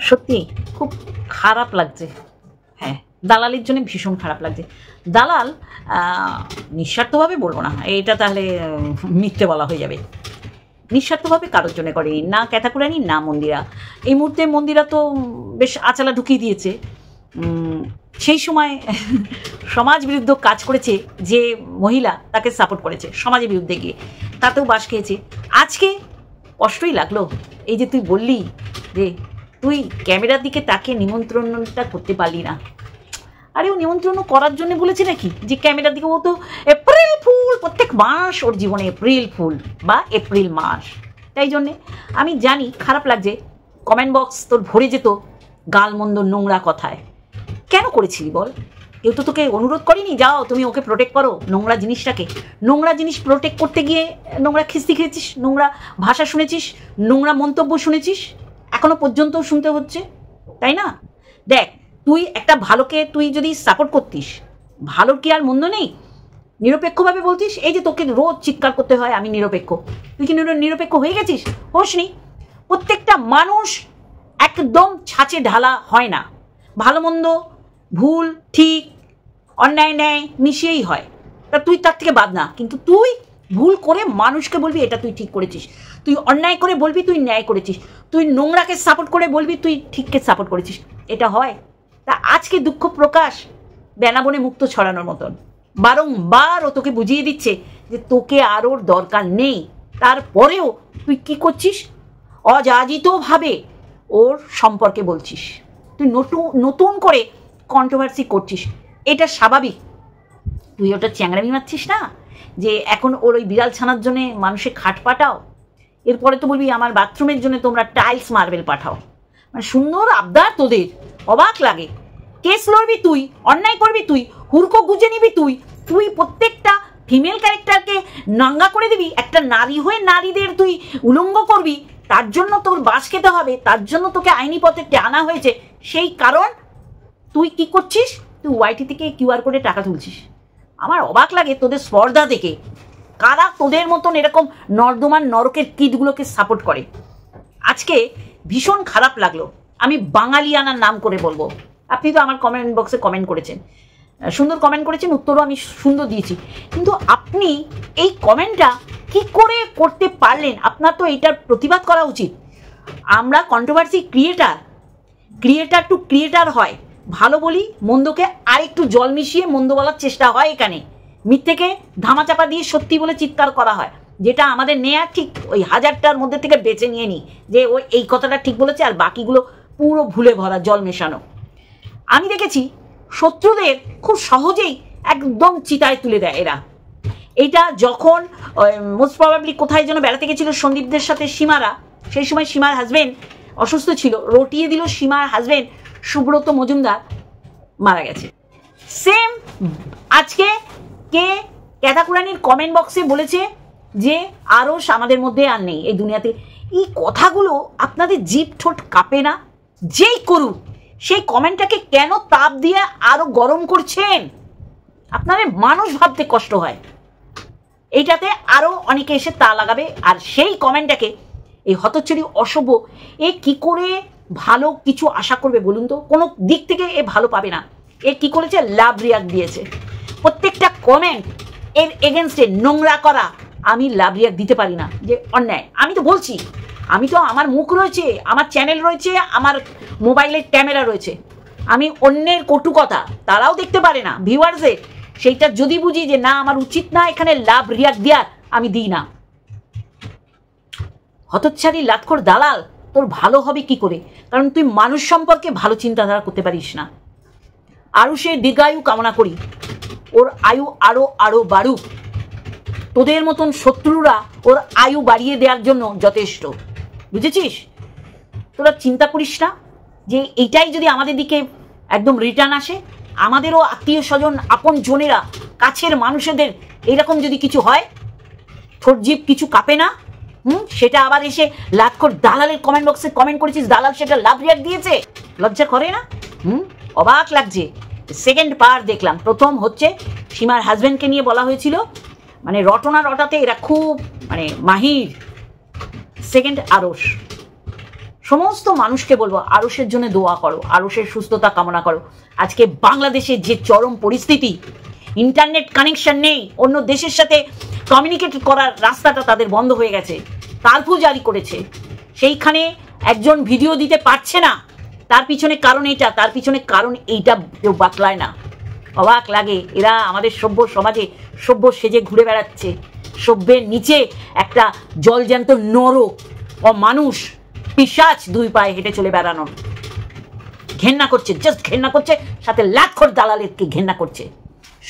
সত্যি খুব খারাপ লাগছে। হ্যাঁ, দালালের জন্য ভীষণ খারাপ লাগছে। দালাল নিঃস্বার্থভাবে বলবো না, এটা তাহলে মিথ্যে বলা হয়ে যাবে। নিঃস্বার্থভাবে কারোর জন্য করেনি, না ক্যাথাকুরানি না মন্দিরা। এই মুহূর্তে মন্দিরা তো বেশ আচালা ঢুকিয়ে দিয়েছে। সেই সময় সমাজ বিরুদ্ধ কাজ করেছে যে মহিলা, তাকে সাপোর্ট করেছে সমাজের বিরুদ্ধে গিয়ে, তাতেও বাস খেয়েছে। আজকে কষ্টই লাগলো এই যে তুই বললি যে তুই ক্যামেরার দিকে তাকে নিমন্ত্রণটা করতে পারলি না। আরে ও নিমন্ত্রণ করার জন্য বলেছে নাকি যে ক্যামেরার দিকে? ও তো এপ্রিল ফুল, প্রত্যেক মাস ওর জীবনে এপ্রিল ফুল বা এপ্রিল মাস। তাই জন্যে আমি জানি খারাপ লাগছে, কমেন্ট বক্স তোর ভরে যেত গালমন্দ নোংরা কথায়। কেন করেছিলি বল? কেউ তো তোকে অনুরোধ করেনি যাও তুমি ওকে প্রোটেক্ট করো নোংরা জিনিসটাকে। নোংরা জিনিস প্রোটেক্ট করতে গিয়ে নোংরা খিস্তি খেয়েছিস, নোংরা ভাষা শুনেছিস, নোংরা মন্তব্য শুনেছিস, এখনো পর্যন্ত শুনতে হচ্ছে, তাই না? দেখ, তুই একটা ভালোকে তুই যদি সাপোর্ট করতিস, ভালোর কি আর মন্দ নেই? নিরপেক্ষভাবে বলতিস। এই যে তোকে রোজ চিৎকার করতে হয় আমি নিরপেক্ষ, তুই কি নিরপেক্ষ হয়ে গেছিস? হোসনি। প্রত্যেকটা মানুষ একদম ছাঁচে ঢালা হয় না, ভালো মন্দ, ভুল ঠিক, অন্যায় ন্যায় মিশিয়েই হয়। তা তুই তার থেকে বাদ না, কিন্তু তুই ভুল করে মানুষকে বলবি এটা তুই ঠিক করেছিস, তুই অন্যায় করে বলবি তুই ন্যায় করেছিস, তুই নোংরাকে সাপোর্ট করে বলবি তুই ঠিককে সাপোর্ট করেছিস। এটা হয়? তা আজকে দুঃখ প্রকাশ বেনাবনে মুক্ত ছড়ানোর মতন বারংবার ও তোকে বুঝিয়ে দিচ্ছে যে তোকে আর ওর দরকার নেই। তারপরেও তুই কি করছিস? অযাচিতভাবে ওর সম্পর্কে বলছিস, তুই নতুন করে কন্ট্রোভার্সি করছিস। এটা স্বাভাবিক। তুই ওটা চ্যাংড়ামি মারছিস না যে এখন ওর ওই বিড়াল ছানার জন্য মানুষে খাট পাঠাও, এরপরে তো বলবি আমার বাথরুমের জন্য তোমরা টাইলস মার্বেল পাঠাও। মানে সুন্দর আবদার তোদের, অবাক লাগে। কেস লড়বি তুই, অন্যায় করবি তুই, হুড়কো গুজে নিবি তুই, তুই প্রত্যেকটা ফিমেল ক্যারেক্টারকে নাঙ্গা করে দিবি, একটা নারী হয়ে নারীদের তুই উলঙ্গ করবি, তার জন্য তোর বাস খেতে হবে, তার জন্য তোকে আইনি পথে টানা হয়েছে। সেই কারণ তুই কি করছিস? তুই ওয়াইটি থেকে কিউআর কোডে টাকা তুলছিস। আমার অবাক লাগে তোদের স্পর্ধা দেখে, কারা তোদের মতন এরকম নর্দমান নরকের কিটগুলোকে সাপোর্ট করে। আজকে ভীষণ খারাপ লাগলো। আমি বাঙালিয়ানার নাম করে বলবো, আপনি তো আমার কমেন্ট বক্সে কমেন্ট করেছেন, সুন্দর কমেন্ট করেছেন, উত্তরও আমি সুন্দর দিয়েছি, কিন্তু আপনি এই কমেন্টটা কি করে করতে পারলেন? আপনার তো এইটার প্রতিবাদ করা উচিত। আমরা কন্ট্রোভার্সি ক্রিয়েটার টু ক্রিয়েটার হয়, ভালো বলি মন্দকে আরেকটু জল মিশিয়ে মন্দ বলার চেষ্টা হয়, এখানে মিথ্যেকে ধামাচাপা দিয়ে সত্যি বলে চিৎকার করা হয়, যেটা আমাদের নেয়া ঠিক ওই 1000টার মধ্যে থেকে বেছে নিয়ে নিই যে ও এই কথাটা ঠিক বলেছে আর বাকিগুলো পুরো ভুলে ভরা, জল মেশানো। আমি দেখেছি শত্রুদের খুব সহজেই একদম চিতায় তুলে দেয় এরা। এটা যখন মোস্ট প্রবাবলি কোথায় যেন বেড়াতে গেছিল সন্দীপদের সাথে সীমারা, সেই সময় সীমার হাজবেন্ড অসুস্থ ছিল, রটিয়ে দিল সীমার হাজবেন্ড সুব্রত মজুমদার মারা গেছে। সেম আজকে কে ক্যাথাকুরানির কমেন্ট বক্সে বলেছে যে আরশ আমাদের মধ্যে আর নেই এই দুনিয়াতে। এই কথাগুলো আপনাদের জিভ ঠোঁট কাঁপে না? যেই করুক সেই কমেন্টটাকে কেন তাপ দিয়ে আরো গরম করছেন? আপনাদের মানুষ ভাবতে কষ্ট হয়। এইটাতে আরো অনেকে এসে তা লাগাবে, আর সেই কমেন্টটাকে এই হতচ্ছাড়ি অসভ্য এ কি করে ভালো কিছু আশা করবে বলুন তো? কোনো দিক থেকে এ ভালো পাবে না। এ কি করেছে? লাভ রিয়াক্ট দিয়েছে। প্রত্যেকটা কমেন্ট এর এগেনস্টে নোংরা করা। আমি লাভ রিয়াক্ট দিতে পারি না, যে অন্যায়। আমি তো বলছি, আমি তো, আমার মুখ রয়েছে, আমার চ্যানেল রয়েছে, আমার মোবাইলের ক্যামেরা রয়েছে, আমি অন্যের কটু কথা তারাও দেখতে পারে না ভিউয়ার্সের, সেইটা যদি বুঝি যে না আমার উচিত না এখানে লাভ রিয়াক্ট দেওয়ার, আমি দিই না। হতচ্ছাড়ি লাতখোর দালাল, তোর ভালো হবে কি করে? কারণ তুই মানুষ সম্পর্কে ভালো চিন্তাধারা করতে পারিস না। আরও সে দীর্ঘায়ু কামনা করি, ওর আয়ু আরো আরো বাড়ুক। তোদের মতন শত্রুরা ওর আয়ু বাড়িয়ে দেওয়ার জন্য যথেষ্ট, বুঝেছিস? তোরা চিন্তা করিস না যে এইটাই যদি আমাদের দিকে একদম রিটার্ন আসে, আমাদেরও আত্মীয় স্বজন আপন জনেরা কাছের মানুষদের এরকম যদি কিছু হয়, তোর জীব কিছু কাঁপে না? সেটা আবার এসে লাতখোর দালালের কমেন্ট বক্সে কমেন্ট করেছিস, দালাল সেটা লাভ রিয়াক্ট দিয়েছে, লজ্জা করে না? অবাক লাগছে। সেকেন্ড পার্ট দেখলাম, প্রথম হচ্ছে সীমার হাজব্যান্ডকে নিয়ে বলা হয়েছিল, মানে রটনা রটাতে এরা খুব মানে মাহির। সেকেন্ড আরশ, সমস্ত মানুষকে বলবো আরশের জন্য দোয়া করো, আরশের সুস্থতা কামনা করো। আজকে বাংলাদেশের যে চরম পরিস্থিতি, ইন্টারনেট কানেকশন নেই, অন্য দেশের সাথে কমিউনিকেট করার রাস্তাটা তাদের বন্ধ হয়ে গেছে, কারফিউ জারি করেছে, সেইখানে একজন ভিডিও দিতে পারছে না, তার পিছনে কারণ এইটা, তার পিছনে কারণ এইটা কেউ বাতলায় না। অবাক লাগে, এরা আমাদের সভ্য সমাজে সভ্য সেজে ঘুরে বেড়াচ্ছে, সভ্যের নিচে একটা জলজ্যান্ত নরক ও মানুষ পিশাচ দুই পায়ে হেঁটে চলে বেড়ানোর ঘেন্না করছে, জাস্ট ঘেন্না করছে, সাথে লাখর দালালেরকে ঘেন্না করছে।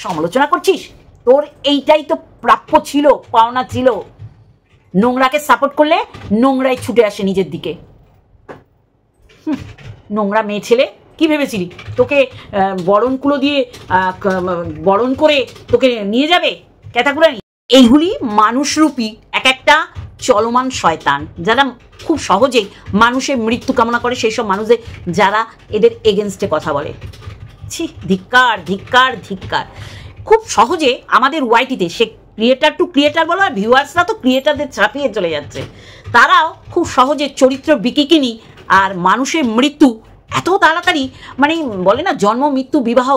সমালোচনা করছিস? তোর এইটাই তো প্রাপ্য ছিল, পাওনা ছিল। নোংরাকে সাপোর্ট করলে নোংরাই ছুটে আসে নিজের দিকে। নোংরা মেয়ে ছেলে, কি ভেবেছিলি তোকে বরণকুলো দিয়ে বরণ করে তোকে নিয়ে যাবে ক্যাতাকুরানি? এইগুলি মানুষরূপী এক একটা চলমান শয়তান, যারা খুব সহজেই মানুষের মৃত্যু কামনা করে, সেই সব মানুষদের যারা এদের এগেনস্টে কথা বলে। ছি, ধিক্কার ধিক্কার ধিক্কার। খুব সহজে আমাদের ওয়াইটিতে, সে ক্রিয়েটার টু ক্রিয়েটার বলো, আর ভিউয়ার্সরা তো ক্রিয়েটারদের ছাপিয়ে চলে যাচ্ছে, তারাও খুব সহজে চরিত্র বিকিকিনি আর মানুষের মৃত্যু এত তাড়াতাড়ি, মানে বলে না জন্ম মৃত্যু বিবাহ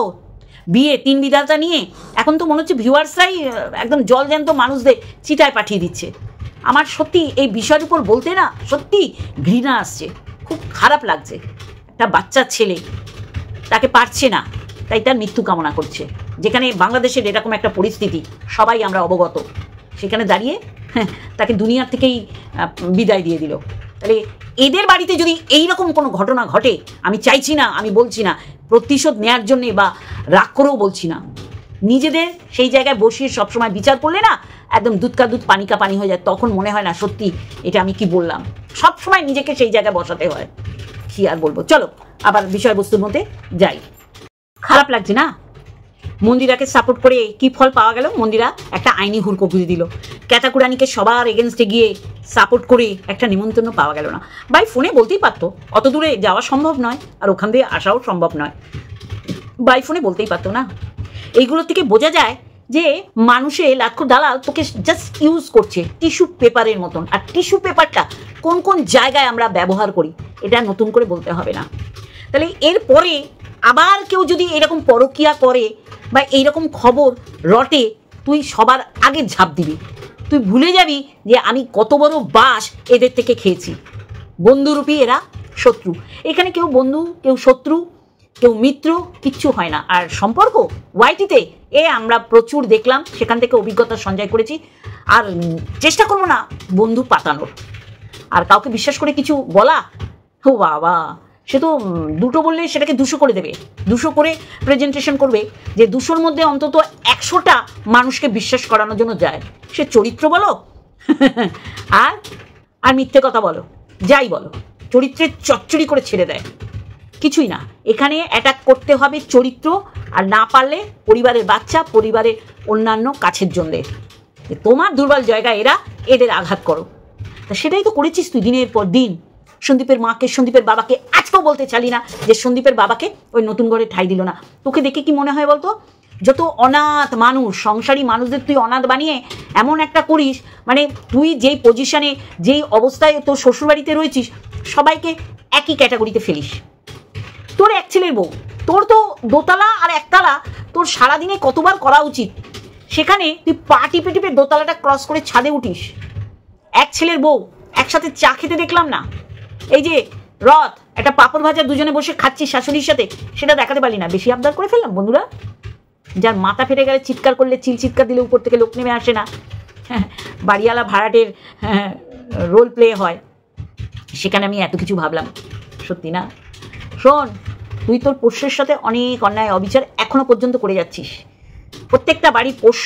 বিয়ে তিন বিধাতা নিয়ে, এখন তো মনে হচ্ছে ভিউয়ার্সরাই একদম জলজ্যান্ত মানুষদের চিতায় পাঠিয়ে দিচ্ছে। আমার সত্যি এই বিষয়ের উপর বলতে না সত্যি ঘৃণা আসছে, খুব খারাপ লাগছে। একটা বাচ্চা ছেলে, তাকে পারছে না, তাই তার মৃত্যু কামনা করছে। যেখানে বাংলাদেশের এরকম একটা পরিস্থিতি সবাই আমরা অবগত, সেখানে দাঁড়িয়ে তাকে দুনিয়ার থেকেই বিদায় দিয়ে দিল। তাহলে এদের বাড়িতে যদি এইরকম কোনো ঘটনা ঘটে, আমি চাইছি না, আমি বলছি না প্রতিশোধ নেয়ার জন্যে বা রাগ করেও বলছি না, নিজেদের সেই জায়গায় বসিয়ে সবসময় বিচার করলে না একদম দুধ কা দুধ পানি কা পানি হয়ে যায়। তখন মনে হয় না সত্যি এটা আমি কি বললাম, সবসময় নিজেকে সেই জায়গায় বসাতে হয়। কি আর বলবো, চলো আবার বিষয়বস্তুর মধ্যে যাই। খারাপ লাগছে না? মন্দিরাকে সাপোর্ট করে কি ফল পাওয়া গেল? মন্দিরা একটা আইনি হুড়কো গুঁজে দিল, ক্যাতাকুরানিকে সবার এগেনস্টে গিয়ে সাপোর্ট করে একটা নিমন্ত্রণ পাওয়া গেল না। ভাই ফোনে বলতেই পারতো, অত দূরে যাওয়া সম্ভব নয়, আর ওখান দিয়ে আসাও সম্ভব নয়, বাই ফোনে বলতেই পারতো না। এইগুলো থেকে বোঝা যায় যে মানুষে লাখো দালাল তোকে জাস্ট ইউজ করছে টিস্যু পেপারের মতন। আর টিস্যু পেপারটা কোন কোন জায়গায় আমরা ব্যবহার করি এটা নতুন করে বলতে হবে না। তাহলে এরপরে আবার কেউ যদি এরকম পরকিয়া করে বা এইরকম খবর রটে, তুই সবার আগে ঝাঁপ দিবি, তুই ভুলে যাবি যে আমি কত বড় বাস এদের থেকে খেয়েছি। বন্ধুরূপী এরা শত্রু, এখানে কেউ বন্ধু কেউ শত্রু কেউ মিত্র কিচ্ছু হয় না। আর সম্পর্ক ওয়াইটিতে আমরা প্রচুর দেখলাম, সেখান থেকে অভিজ্ঞতা সঞ্চয় করেছি, আর চেষ্টা করবো না বন্ধু পাতানোর। আর কাউকে বিশ্বাস করে কিছু বলা, ও বাবা, সে তো দুটো বললে সেটাকে 200 করে দেবে, 200 করে প্রেজেন্টেশন করবে, যে 200-র মধ্যে অন্তত 100টা মানুষকে বিশ্বাস করানোর জন্য যায়। সে চরিত্র বলো আর আর মিথ্যে কথা বলো, যাই বলো, চরিত্রের চচ্চড়ি করে ছেড়ে দেয়। কিছুই না, এখানে অ্যাটাক করতে হবে চরিত্র, আর না পারলে পরিবারের বাচ্চা, পরিবারের অন্যান্য কাছের জনদের। তোমার দুর্বল জায়গায় এদের আঘাত করো। তা সেটাই তো করেছিস তুই দিনের পর দিন। সন্দীপের মাকে, সন্দীপের বাবাকে আজকেও বলতে চালি না যে সন্দীপের বাবাকে ওই নতুন ঘরে ঠাঁই দিল না। তোকে দেখে কি মনে হয় বলতো, যত অনাথ মানুষ, সংসারী মানুষদের তুই অনাথ বানিয়ে এমন একটা করিস, মানে তুই যেই পজিশনে যেই অবস্থায় তোর শ্বশুরবাড়িতে রয়েছিস সবাইকে একই ক্যাটাগরিতে ফেলিস। তোর এক ছেলের বউ, তোর তো দোতলা আর একতলা তোর সারাদিনে কতবার করা উচিত, সেখানে তুই পা টিপে টিপে দোতলাটা ক্রস করে ছাদে উঠিস। এক ছেলের বউ, একসাথে চা খেতে দেখলাম না, এই যে রথ একটা পাপড় ভাজা দুজনে বসে খাচ্ছি শাশুড়ির সাথে, সেটা দেখাতে পারলি না। বেশি আবদার করে ফেললাম বন্ধুরা। যার মাথা ফেটে গেলে চিৎকার করলে, চিৎকার দিলে উপর থেকে লোক নেমে আসে না, বাড়িওয়ালা ভাড়াটের রোল প্লে হয়, সেখানে আমি এত কিছু ভাবলাম। সত্যি না? শোন, তুই তোর পোষ্যের সাথে অনেক অন্যায় অবিচার এখনো পর্যন্ত করে যাচ্ছিস। প্রত্যেকটা বাড়ির পোষ্য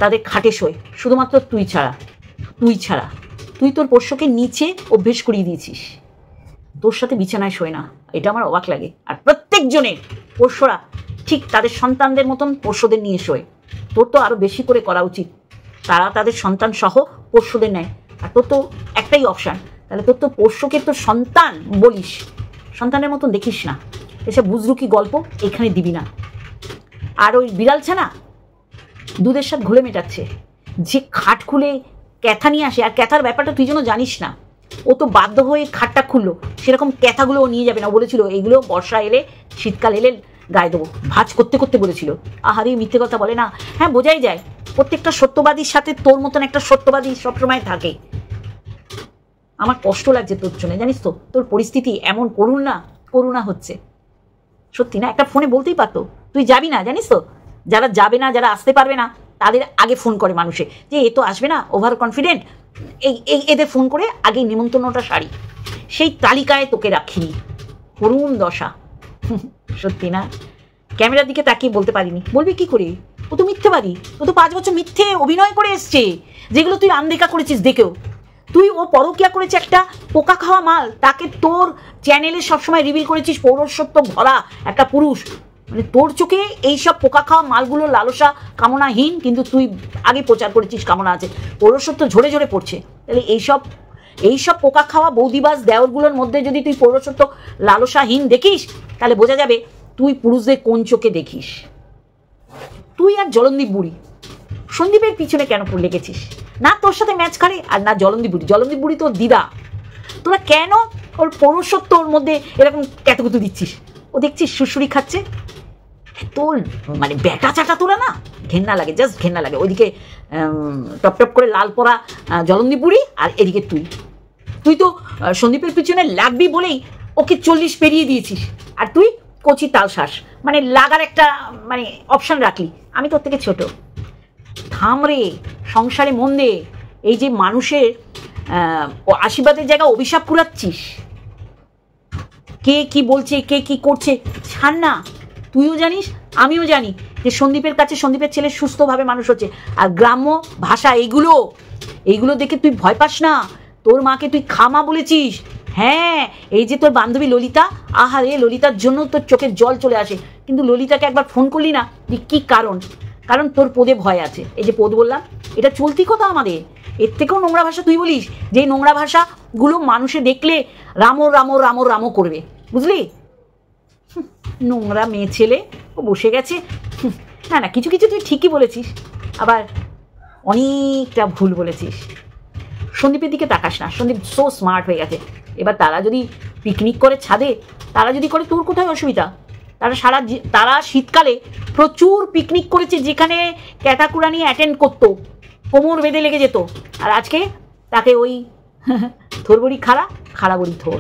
তাদের খাটে শোয়, শুধুমাত্র তুই ছাড়া। তুই তোর পোষ্যকে নিচে অভ্যেস করিয়ে দিয়েছিস, তোর সাথে বিছানায় শোয় না। এটা আমার অবাক লাগে। আর প্রত্যেকজনের পোষ্যরা ঠিক তাদের সন্তানদের মতন পোষ্যদের নিয়ে শোয়। তোর তো আরও বেশি করে করা উচিত, তারা তাদের সন্তান সহ পোষ্যদের নেয়। আর তোর তো একটাই অপশান, তাহলে তোর তো পোষ্যকে তোর সন্তান বলিস, সন্তানের মতন দেখিস না। এসব বুজরুকি গল্প এখানে দিবি না। আর ওই বিড়াল ছানা দুধের সাথে ঘুলে মেটাচ্ছে, যে খাট খুলে ক্যাথা নিয়ে আসে, আর ক্যাথার ব্যাপারটা তুই যেন জানিস না, ও তো বাধ্য হয়ে খাটটা খুললো, সেরকম ক্যাথাগুলো ও নিয়ে যাবে না। বলেছিল এইগুলো বর্ষা এলে শীতকাল এলে গায়ে দেবো, ভাঁজ করতে করতে বলেছিল। আহারে মিথ্যে কথা বলে না। হ্যাঁ, বোঝাই যায় প্রত্যেকটা সত্যবাদীর সাথে তোর মতন একটা সত্যবাদী সবসময় থাকে। আমার কষ্ট লাগছে তোর জন্য, জানিস তো, তোর পরিস্থিতি এমন করুণা হচ্ছে সত্যি না। একটা ফোনে বলতেই পারতো তুই যাবি না, জানিস তো। যারা যাবে না, যারা আসতে পারবে না, তাদের আগে ফোন করে মানুষে যে এ তো আসবে না, ওভার কনফিডেন্ট, এদের ফোন করে আগে নিমন্ত্রণটা সারি, সেই তালিকায় তোকে রাখিনি। করুণ দশা সত্যি না। ক্যামেরার দিকে তাকিয়ে বলতে পারিনি, বলবি কি করে? ও তো মিথ্যেবাদী, ও তো 5 বছর মিথ্যে অভিনয় করে এসছে, যেগুলো তুই আনদেখা করেছিস দেখেও। তুই ও পরকিয়া করেছে একটা পোকা খাওয়া মাল, তাকে তোর চ্যানেলে সবসময় রিভিল করেছিস পৌরসত্ব ভরা একটা পুরুষ। মানে তোর চোখে এইসব পোকা খাওয়া মালগুলো লালসা কামনাহীন, কিন্তু তুই আগে প্রচার করেছিস কামনা আছে, পৌরসত্ব ঝরে ঝরে পড়ছে। তাহলে এইসব পোকা খাওয়া বৌদিবাস দেওরগুলোর মধ্যে যদি তুই পৌরসত্ব লালসাহীন দেখিস, তাহলে বোঝা যাবে তুই পুরুষদের কোন চোখে দেখিস। তুই আর জলন্দীপ বুড়ি, সন্দীপের পিছনে কেন লেগেছিস? না তোর সাথে ম্যাচ খারে, আর না জলন্দীপ বুড়ি তোর দিদা। তোরা কেন ওর পৌরসত্বর মধ্যে এরকম ক্যাতকুতু দিচ্ছিস? ও দেখছিস সুরসুরি খাচ্ছে, তোর মানে ব্যাটা চাটা তোরা না, ঘেন্না লাগে, জাস্ট ঘেন্না লাগে। ওইদিকে টপ টপ করে লাল পরা জলন্দীপ বুড়ি, আর এদিকে তুই তো সন্দীপের পিছনে লাগবি বলেই ওকে 40 পেরিয়ে দিয়েছিস, আর তুই কচি তালশ্বাস, মানে লাগার একটা মানে অপশান রাখলি। আমি তোর থেকে ছোট। থাম রে, সংসারে মন দে। এই যে মানুষের আশীর্বাদের জায়গায় অভিশাপ কুড়াচ্ছিস, কে কি বলছে, কে কি করছে, ছাড় না। তুইও জানিস, আমিও জানি যে সন্দীপের কাছে সন্দীপের ছেলে সুস্থভাবে মানুষ হচ্ছে। আর গ্রাম্য ভাষা এইগুলো দেখে তুই ভয় পাস না। তোর মাকে তুই খামা বলেছিস। হ্যাঁ, এই যে তোর বান্ধবী ললিতা, আহারে ললিতার জন্য তোর চোখের জল চলে আসে, কিন্তু ললিতাকে একবার ফোন করলি না? কি কারণ তোর পদে ভয় আছে। এই যে পদ বললাম, এটা চলতি কথা আমাদের। এর থেকেও নোংরা ভাষা তুই বলিস, যে নোংরা ভাষাগুলো মানুষে দেখলে রামো রামো রামো রামো করবে, বুঝলি? নোংরা মেয়ে ছেলে ও বসে গেছে। না, কিছু তুই ঠিকই বলেছিস, আবার অনেকটা ভুল বলেছিস। সন্দীপের দিকে তাকাস না, সন্দীপ সো স্মার্ট হয়ে গেছে। এবার তারা যদি পিকনিক করে ছাদে, তারা যদি করে, তোর কোথায় অসুবিধা? তারা শীতকালে প্রচুর পিকনিক করেছে, যেখানে ক্যাটাকুরানি অ্যাটেন্ড করতো, কোমর বেঁধে লেগে যেত। আর আজকে তাকে ওই থোর বড়ি খাড়া বড়ি থোর।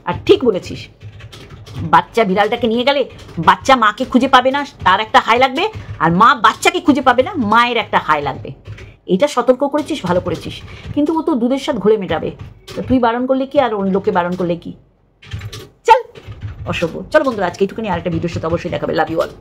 আর ঠিক বলেছিস, বাচ্চা বিড়ালটাকে নিয়ে গেলে বাচ্চা মাকে খুঁজে পাবে না, তার একটা হাই লাগবে, আর মা বাচ্চাকে খুঁজে পাবে না, মায়ের একটা হাই লাগবে। এটা সতর্ক করেছিস, ভালো করেছিস। কিন্তু ও তো দুধের সাথে ঘোলে মেটাবে, তো তুই বারণ করলে কি, আর লোকে বারণ করলে কি? চল অসভ্য। চল বন্ধুরা, আজকে এইটুখানি, আরেকটা ভিডিওর সাথে অবশ্যই দেখাবে। Love you all.